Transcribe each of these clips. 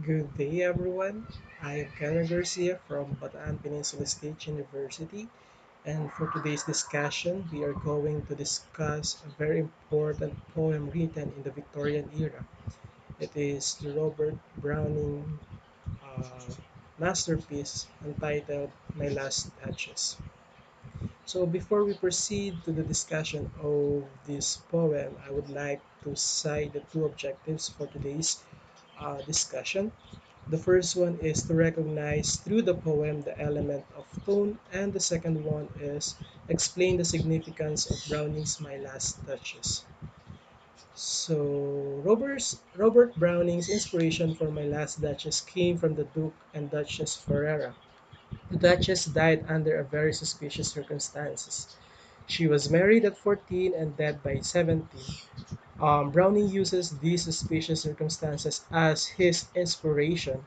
Good day, everyone. I am Kenner Garcia from Bataan Peninsula State University, and for today's discussion, we are going to discuss a very important poem written in the Victorian era. It is the Robert Browning masterpiece entitled My Last Duchess. So, before we proceed to the discussion of this poem, I would like to cite the two objectives for today's discussion. The first one is to recognize through the poem the element of tone, and the second one is explain the significance of Browning's My Last Duchess. So, Robert Browning's inspiration for My Last Duchess came from the Duke and Duchess Ferarra. The Duchess died under a very suspicious circumstances. She was married at 14 and dead by 17. Browning uses these suspicious circumstances as his inspiration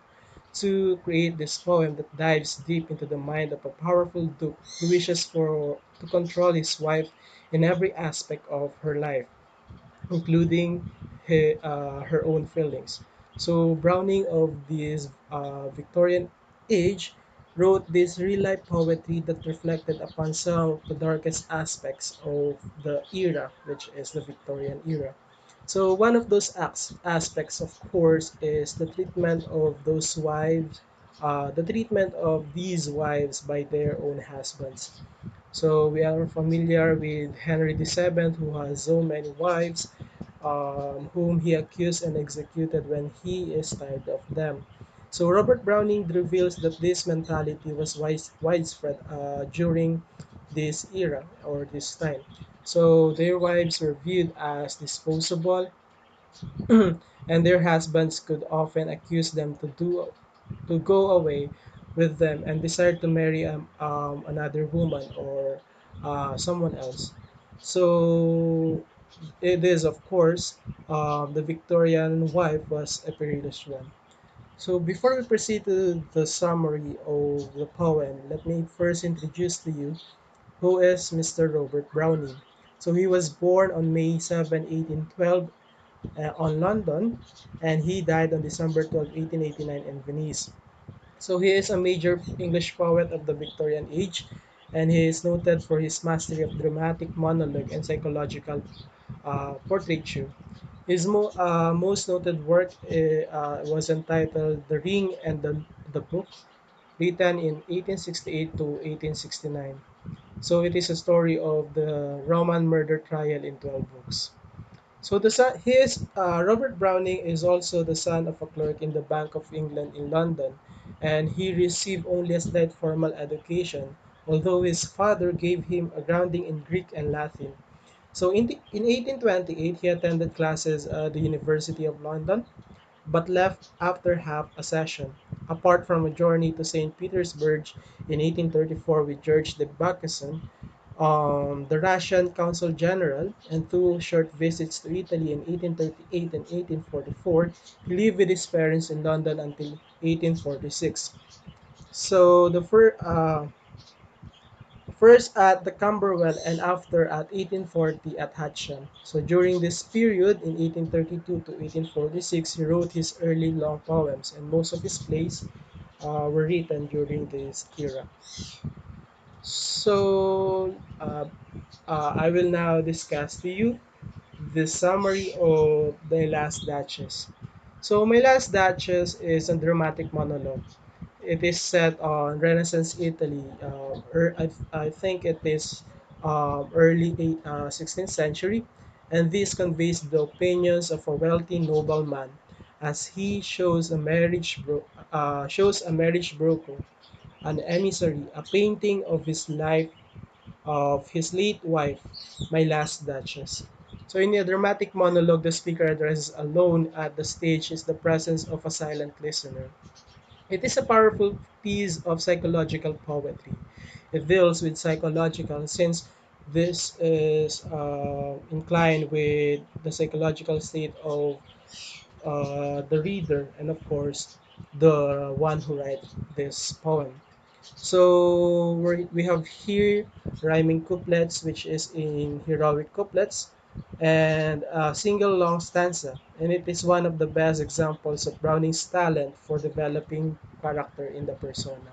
to create this poem that dives deep into the mind of a powerful duke who wishes to control his wife in every aspect of her life, including her own feelings. So Browning of this Victorian age wrote this real-life poetry that reflected upon some of the darkest aspects of the era, which is the Victorian era. So one of those aspects, of course, is the treatment of these wives by their own husbands. So we are familiar with Henry the VIII, who has so many wives, whom he accused and executed when he is tired of them. So Robert Browning reveals that this mentality was widespread during this era or this time. So their wives were viewed as disposable, and their husbands could often accuse them to go away with them and desire to marry another woman or someone else. So it is, of course, the Victorian wife was a perilous one. So before we proceed to the summary of the poem, let me first introduce to you who is Mr. Robert Browning. So he was born on May 7, 1812, on London, and he died on December 12, 1889, in Venice. So he is a major English poet of the Victorian age, and he is noted for his mastery of dramatic monologue and psychological portraiture. His most noted work was entitled The Ring and the Book, written in 1868 to 1869. So it is a story of the Roman murder trial in 12 books. So Robert Browning is also the son of a clerk in the Bank of England in London, and he received only a slight formal education, although his father gave him a grounding in Greek and Latin. So in 1828, he attended classes at the University of London, but left after half a session. Apart from a journey to St. Petersburg in 1834 with George de Bacasson, the Russian Consul General, and two short visits to Italy in 1838 and 1844, he lived with his parents in London until 1846. So first at the Camberwell and after at 1840 at Hatcham. So during this period, in 1832 to 1846, he wrote his early long poems, and most of his plays were written during this era. So I will now discuss to you the summary of The Last Duchess. So My Last Duchess is a dramatic monologue. It is set on Renaissance Italy. I think it is early 16th century, and this conveys the opinions of a wealthy nobleman as he shows a marriage broker, an emissary, a painting of his life of his late wife, My Last Duchess. So in a dramatic monologue, the speaker addresses alone at the stage is the presence of a silent listener. It is a powerful piece of psychological poetry. It deals with psychological since this is inclined with the psychological state of the reader and of course the one who writes this poem. So we have here rhyming couplets, which is in heroic couplets, and a single long stanza, and it is one of the best examples of Browning's talent for developing character in the persona.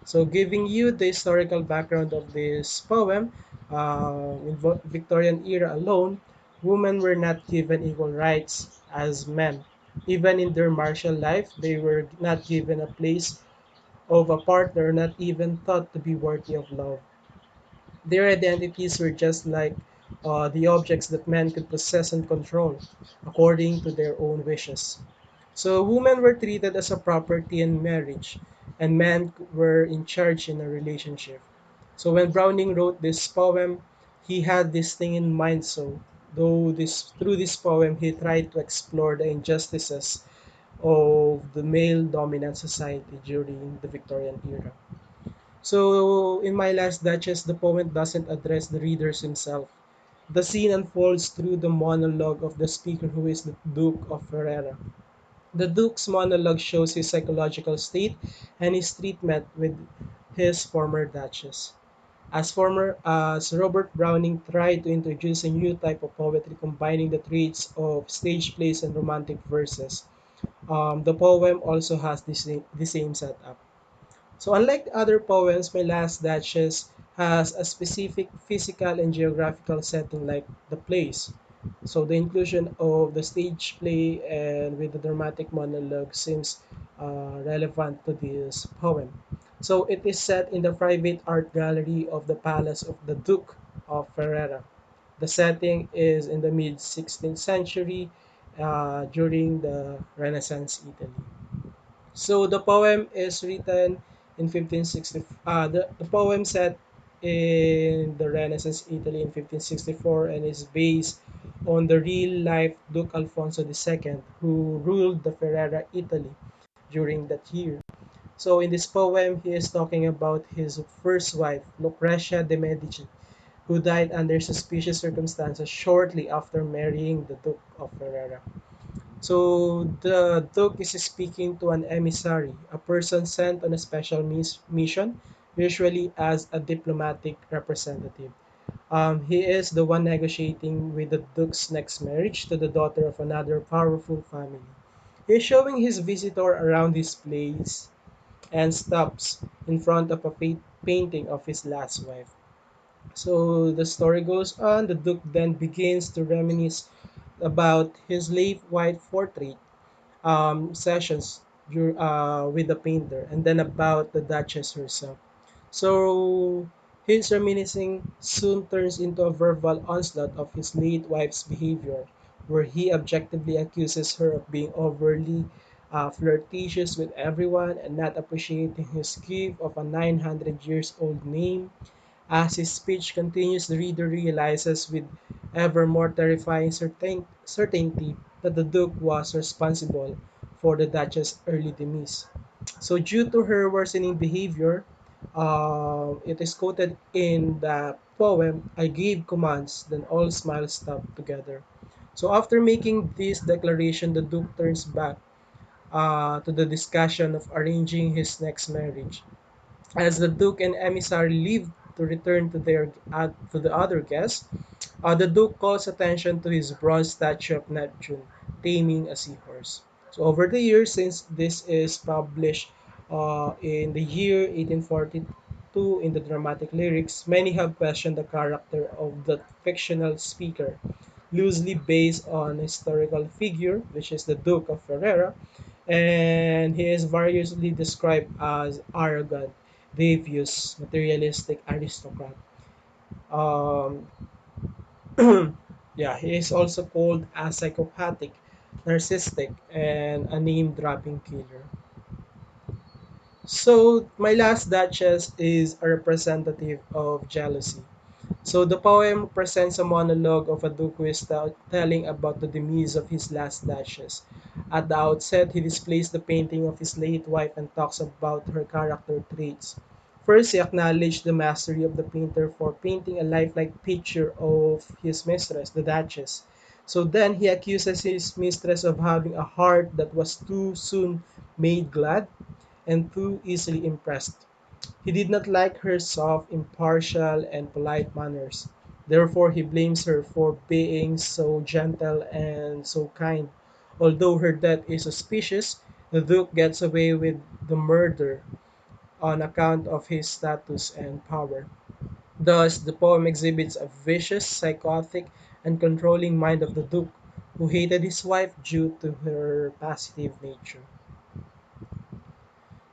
So, giving you the historical background of this poem, in Victorian era alone, women were not given equal rights as men. Even in their martial life, they were not given a place of a partner, not even thought to be worthy of love. Their identities were just like the objects that men could possess and control according to their own wishes. So women were treated as a property in marriage, and men were in charge in a relationship. So when Browning wrote this poem, he had this thing in mind. So though this through this poem, he tried to explore the injustices of the male dominant society during the Victorian era. So, in My Last Duchess, the poet doesn't address the readers himself. The scene unfolds through the monologue of the speaker, who is the Duke of Ferrara. The Duke's monologue shows his psychological state and his treatment with his former Duchess. As Robert Browning tried to introduce a new type of poetry combining the traits of stage plays and romantic verses, the poem also has the same setup. So unlike other poems, My Last Duchess has a specific physical and geographical setting like the place. So the inclusion of the stage play and with the dramatic monologue seems relevant to this poem. So it is set in the private art gallery of the palace of the Duke of Ferrara. The setting is in the mid 16th century during the Renaissance Italy. So the poem is written in 1560. The poem set in the Renaissance Italy in 1564 and is based on the real life Duke Alfonso II, who ruled the Ferrara Italy during that year. So in this poem, he is talking about his first wife, Lucretia de Medici, who died under suspicious circumstances shortly after marrying the Duke of Ferrara. So the Duke is speaking to an emissary, a person sent on a special mission, usually as a diplomatic representative. He is the one negotiating with the Duke's next marriage to the daughter of another powerful family. He is showing his visitor around his place and stops in front of a painting of his last wife. So the story goes on. The Duke then begins to reminisce about his late wife's portrait sessions with the painter, and then about the Duchess herself. So his reminiscing soon turns into a verbal onslaught of his late wife's behavior, where he objectively accuses her of being overly flirtatious with everyone and not appreciating his gift of a 900 years old name. As his speech continues, the reader realizes with ever more terrifying certainty that the Duke was responsible for the Duchess' early demise. So, due to her worsening behavior, it is quoted in the poem, I gave commands, then all smiles stopped together. So, after making this declaration, the Duke turns back to the discussion of arranging his next marriage. As the Duke and emissary leave to return to the other guests, the Duke calls attention to his bronze statue of Neptune taming a seahorse. So over the years, since this is published in the year 1842 in the dramatic lyrics, many have questioned the character of the fictional speaker, loosely based on a historical figure, which is the Duke of Ferrara, and he is variously described as arrogant, devious, materialistic aristocrat. Um, yeah, he is also called a psychopathic, narcissistic, and a name-dropping killer. So, My Last Duchess is a representative of jealousy. So the poem presents a monologue of a duke who is telling about the demise of his last duchess. At the outset, he displays the painting of his late wife and talks about her character traits. First, he acknowledged the mastery of the painter for painting a lifelike picture of his mistress, the duchess. So then he accuses his mistress of having a heart that was too soon made glad and too easily impressed. He did not like her soft, impartial, and polite manners. Therefore, he blames her for being so gentle and so kind. Although her death is suspicious, the Duke gets away with the murder on account of his status and power. Thus, the poem exhibits a vicious, psychotic, and controlling mind of the Duke, who hated his wife due to her positive nature.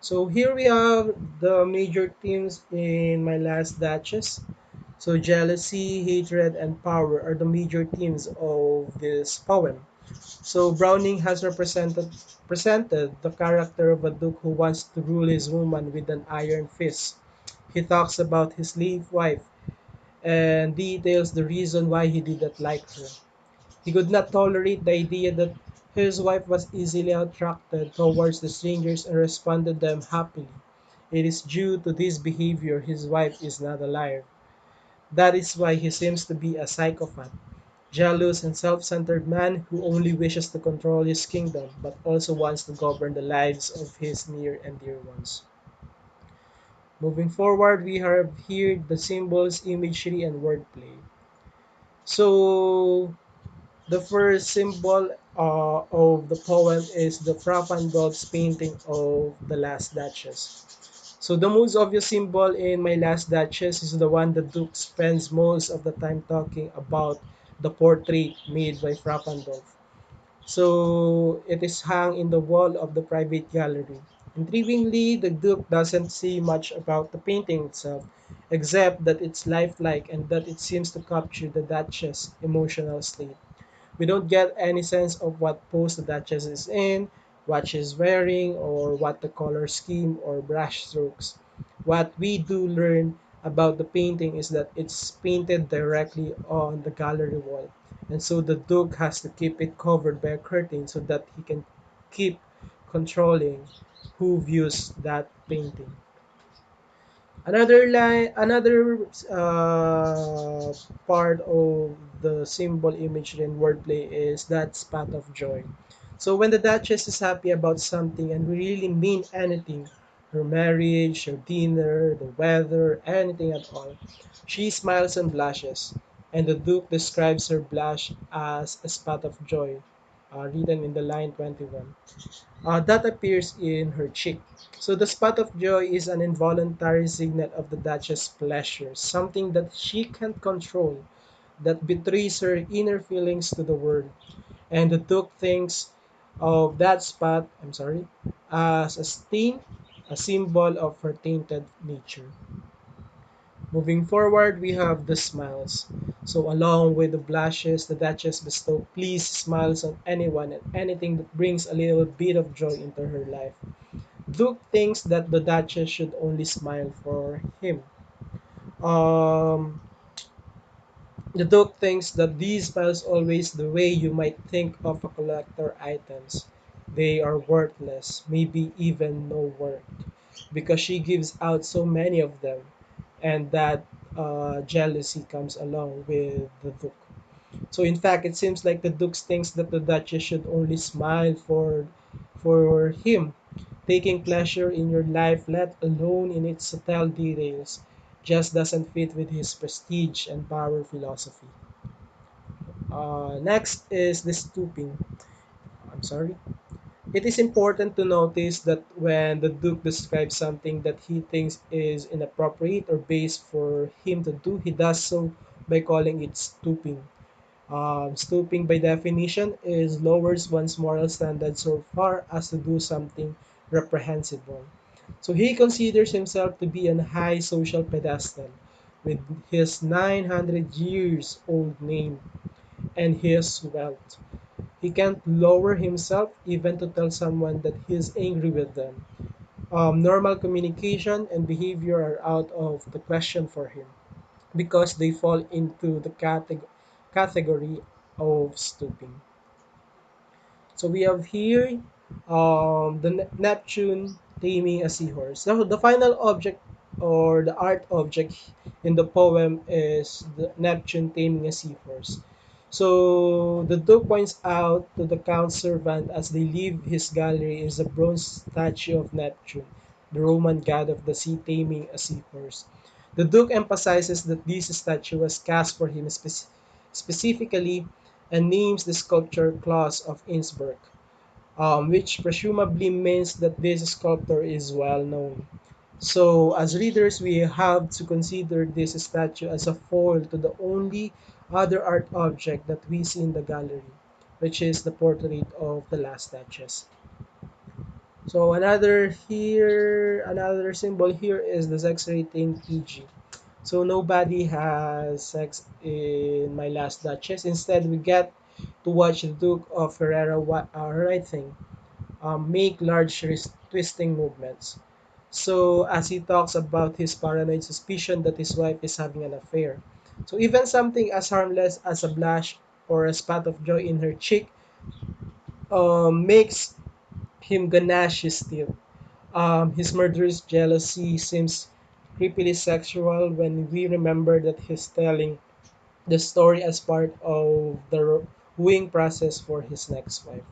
So here we have the major themes in My Last Duchess. So jealousy, hatred, and power are the major themes of this poem. So Browning has presented the character of a duke who wants to rule his woman with an iron fist. He talks about his late wife and details the reason why he did not like her. He could not tolerate the idea that his wife was easily attracted towards the strangers and responded them happily. It is due to this behavior his wife is not alive. That is why he seems to be a psychopath, jealous and self-centered man who only wishes to control his kingdom but also wants to govern the lives of his near and dear ones. Moving forward, we have here the symbols, imagery, and wordplay. So the first symbol of the poem is the Frapandolph's painting of the Last Duchess. So the most obvious symbol in My Last Duchess is the one the Duke spends most of the time talking about, the portrait made by Frapandolph. So it is hung in the wall of the private gallery. Intriguingly, the Duke doesn't say much about the painting itself, except that it's lifelike and that it seems to capture the Duchess' emotional state. We don't get any sense of what pose the Duchess is in, what she's wearing, or what the color scheme or brush strokes. What we do learn about the painting is that it's painted directly on the gallery wall, and so the Duke has to keep it covered by a curtain so that he can keep controlling who views that painting. Another part of the symbol imagery and wordplay is that spot of joy. So when the Duchess is happy about something and we really mean anything, her marriage, her dinner, the weather, anything at all, she smiles and blushes. And the Duke describes her blush as a spot of joy, written in the line 21 that appears in her cheek. So the spot of joy is an involuntary signal of the Duchess' pleasure, something that she can't control, that betrays her inner feelings to the world. And the Duke thinks of that spot, as a stain, a symbol of her tainted nature. Moving forward, we have the smiles. So along with the blushes, the Duchess bestows pleased smiles on anyone and anything that brings a little bit of joy into her life. Duke thinks that the Duchess should only smile for him. Um, the Duke thinks that these smiles always the way you might think of a collector items. They are worthless, maybe even no worth, because she gives out so many of them, and that jealousy comes along with the Duke. So in fact, it seems like the Duke thinks that the Duchess should only smile for him, taking pleasure in your life, let alone in its subtle details, just doesn't fit with his prestige and power philosophy. Next is the stooping. I'm sorry. It is important to notice that when the Duke describes something that he thinks is inappropriate or base for him to do, he does so by calling it stooping. Stooping, by definition, is lowers one's moral standards so far as to do something reprehensible. So he considers himself to be on a high social pedestal with his 900 years old name and his wealth. He can't lower himself even to tell someone that he is angry with them. Normal communication and behavior are out of the question for him because they fall into the category of stooping. So we have here the Neptune taming a seahorse. So the final object or the art object in the poem is the Neptune taming a seahorse. So the Duke points out to the Count's servant as they leave his gallery is a bronze statue of Neptune, the Roman god of the sea taming a seahorse. The Duke emphasizes that this statue was cast for him specifically and names the sculptor Claus of Innsbruck, which presumably means that this sculptor is well known. So, as readers, we have to consider this statue as a foil to the only other art object that we see in the gallery, which is the portrait of the last Duchess. So another symbol here is the sex rating PG. So nobody has sex in My Last Duchess. Instead, we get to watch the Duke of Ferrara writing, make large twisting movements. So as he talks about his paranoid suspicion that his wife is having an affair. So even something as harmless as a blush or a spot of joy in her cheek makes him ganache still. His murderous jealousy seems creepily sexual when we remember that he's telling the story as part of the wooing process for his next wife.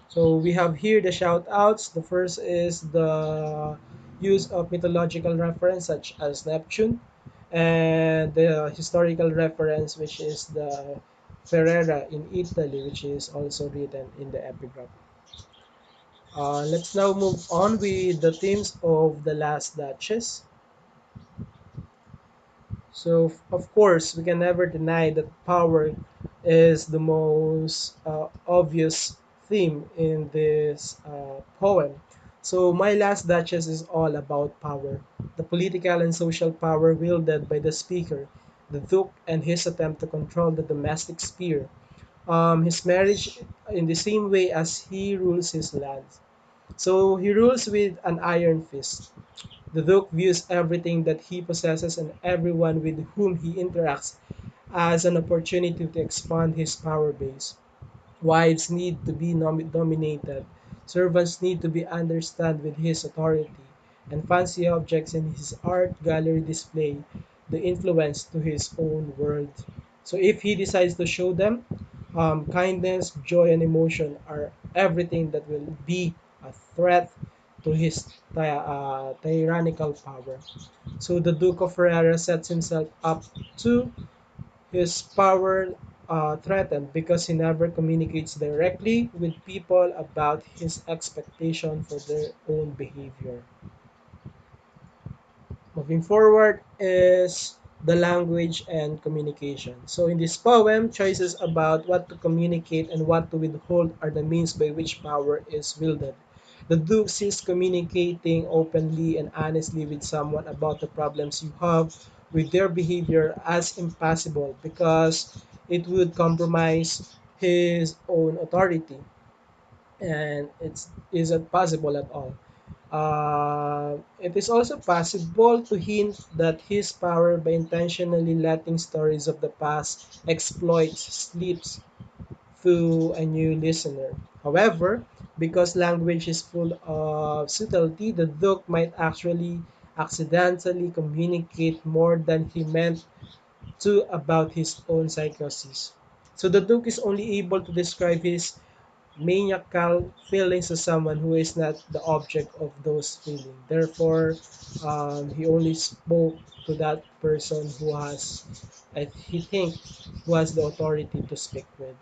So we have here the shout outs. The first is the use of mythological reference such as Neptune and the historical reference which is the Ferrara in Italy, which is also written in the epigraph. Let's now move on with the themes of The Last Duchess. So, of course, we can never deny that power is the most obvious theme in this poem. So, My Last Duchess is all about power, the political and social power wielded by the speaker, the Duke, and his attempt to control the domestic sphere. His marriage in the same way as he rules his lands. So, he rules with an iron fist. The Duke views everything that he possesses and everyone with whom he interacts as an opportunity to expand his power base. Wives need to be dominated, servants need to be understood with his authority, and fancy objects in his art gallery display the influence to his own world. So if he decides to show them, kindness, joy, and emotion are everything that will be a threat to his tyrannical power. So the Duke of Ferrara sets himself up to his power threatened because he never communicates directly with people about his expectation for their own behavior. Moving forward is the language and communication. So in this poem, choices about what to communicate and what to withhold are the means by which power is wielded. The Duke sees communicating openly and honestly with someone about the problems you have with their behavior as impossible because it would compromise his own authority and it isn't possible at all. It is also possible to hint that his power by intentionally letting stories of the past exploit slips through a new listener. However, because language is full of subtlety, the Duke might actually accidentally communicate more than he meant to about his own psychosis. So the Duke is only able to describe his maniacal feelings to someone who is not the object of those feelings. Therefore, he only spoke to that person who has, he think, who has the authority to speak with.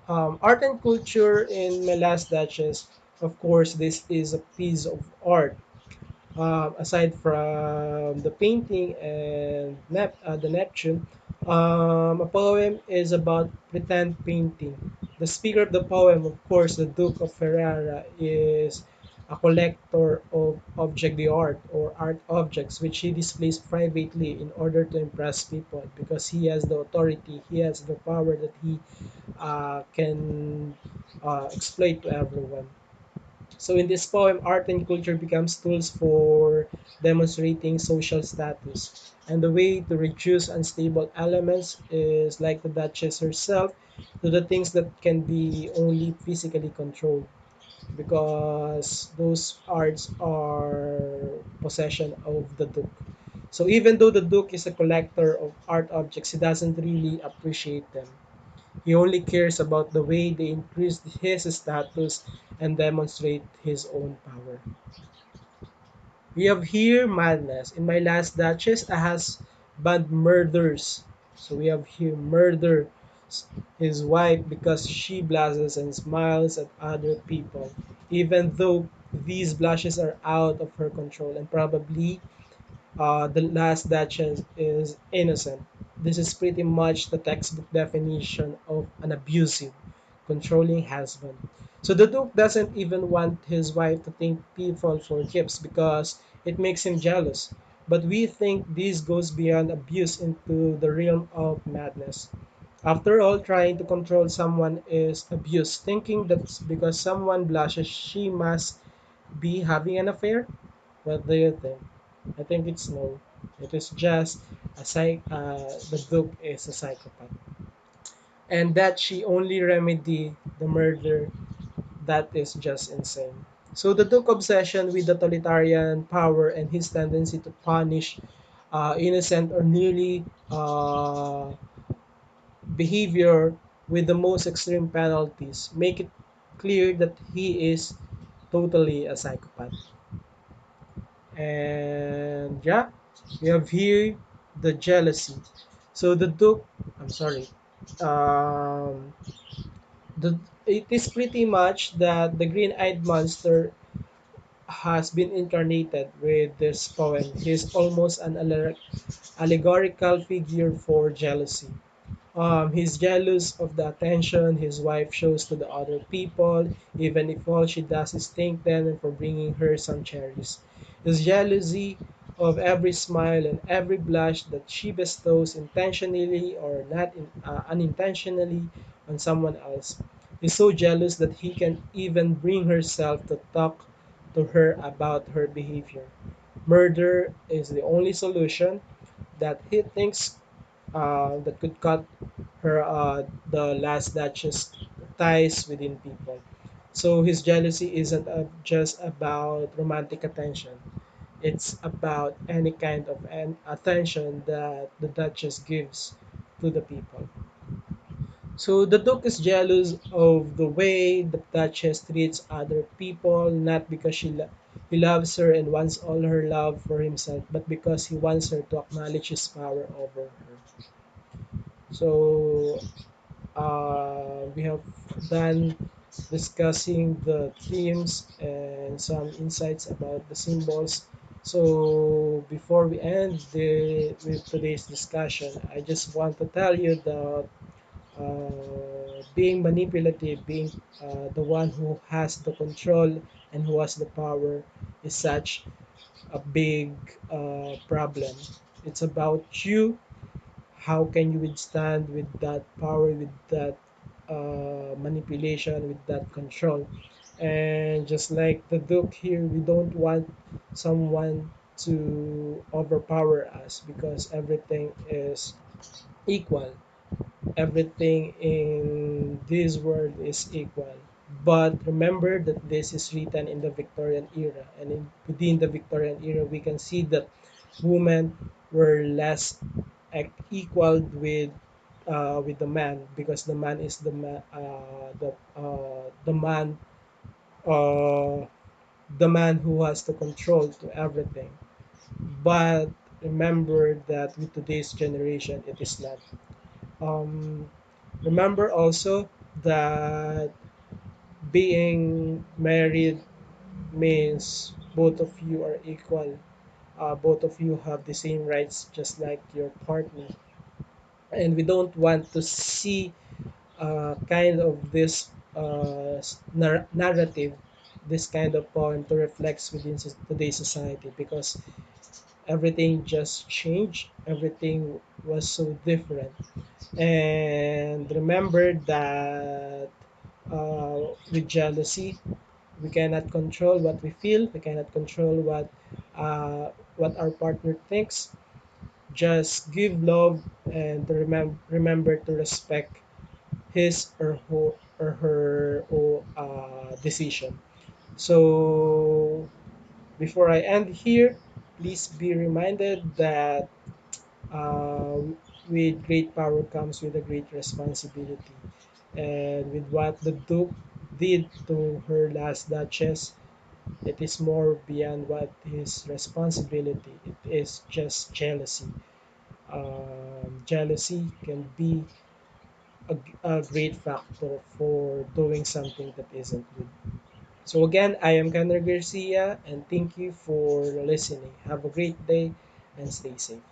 Art and culture in My Last Duchess, of course, this is a piece of art aside from the painting and the Neptune, a poem is about pretend painting. The speaker of the poem, of course, the Duke of Ferrara, is a collector of object d'art or art objects which he displays privately in order to impress people because he has the authority, he has the power that he can exploit to everyone. So in this poem, art and culture becomes tools for demonstrating social status. And the way to reduce unstable elements is like the Duchess herself to the things that can be only physically controlled because those arts are possession of the Duke. So even though the Duke is a collector of art objects, he doesn't really appreciate them. He only cares about the way they increase his status and demonstrate his own power. We have here madness. In My Last Duchess, a husband murders. So we have here murder his wife because she blushes and smiles at other people, even though these blushes are out of her control and probably the last Duchess is innocent. This is pretty much the textbook definition of an abusive, controlling husband. So the Duke doesn't even want his wife to thank people for gifts because it makes him jealous. But we think this goes beyond abuse into the realm of madness. After all, trying to control someone is abuse. Thinking that because someone blushes, she must be having an affair? What do you think? I think it's no. It is just the Duke is a psychopath. And that she only remedy the murder, that is just insane. So the Duke obsession with totalitarian power and his tendency to punish innocent or nearly behavior with the most extreme penalties make it clear that he is totally a psychopath. And yeah, we have here the jealousy. So the Duke, I'm sorry, um, it is pretty much that the green-eyed monster has been incarnated with this poem. He's almost an allegorical figure for jealousy. He's jealous of the attention his wife shows to the other people, even if all she does is thank them for bringing her some cherries. His jealousy of every smile and every blush that she bestows intentionally or unintentionally on someone else. He's so jealous that he can even bring herself to talk to her about her behavior. Murder is the only solution that he thinks that could cut her the last Duchess ties within people. So his jealousy isn't just about romantic attention. It's about any kind of attention that the Duchess gives to the people. So the Duke is jealous of the way the Duchess treats other people, not because he loves her and wants all her love for himself, but because he wants her to acknowledge his power over her. So we have done discussing the themes and some insights about the symbols. So before we end with today's discussion, I just want to tell you that being manipulative, being the one who has the control and who has the power, is such a big problem. It's about you. How can you withstand with that power, with that manipulation, with that control? And just like the Duke here, we don't want someone to overpower us because everything is equal. Everything in this world is equal. But remember that this is written in the Victorian era, and within the Victorian era, we can see that women were less equal with the man because the man is the man uh, the man who has the control to everything. But remember that with today's generation, it is not. Um, Remember also that being married means both of you are equal. Both of you have the same rights, just like your partner. And we don't want to see kind of this narrative, this kind of poem to reflect within today's society because everything just changed. Everything was so different. And remember that with jealousy, we cannot control what we feel. We cannot control what our partner thinks. Just give love and remember to respect his or her decision. So before I end here, please be reminded that uh, with great power comes with a great responsibility. And with what the Duke did to her last Duchess, It is more beyond what his responsibility. It is just jealousy. Jealousy can be a great factor for doing something that isn't good. So again, I am Kenner Garcia, and thank you for listening. Have a great day and stay safe.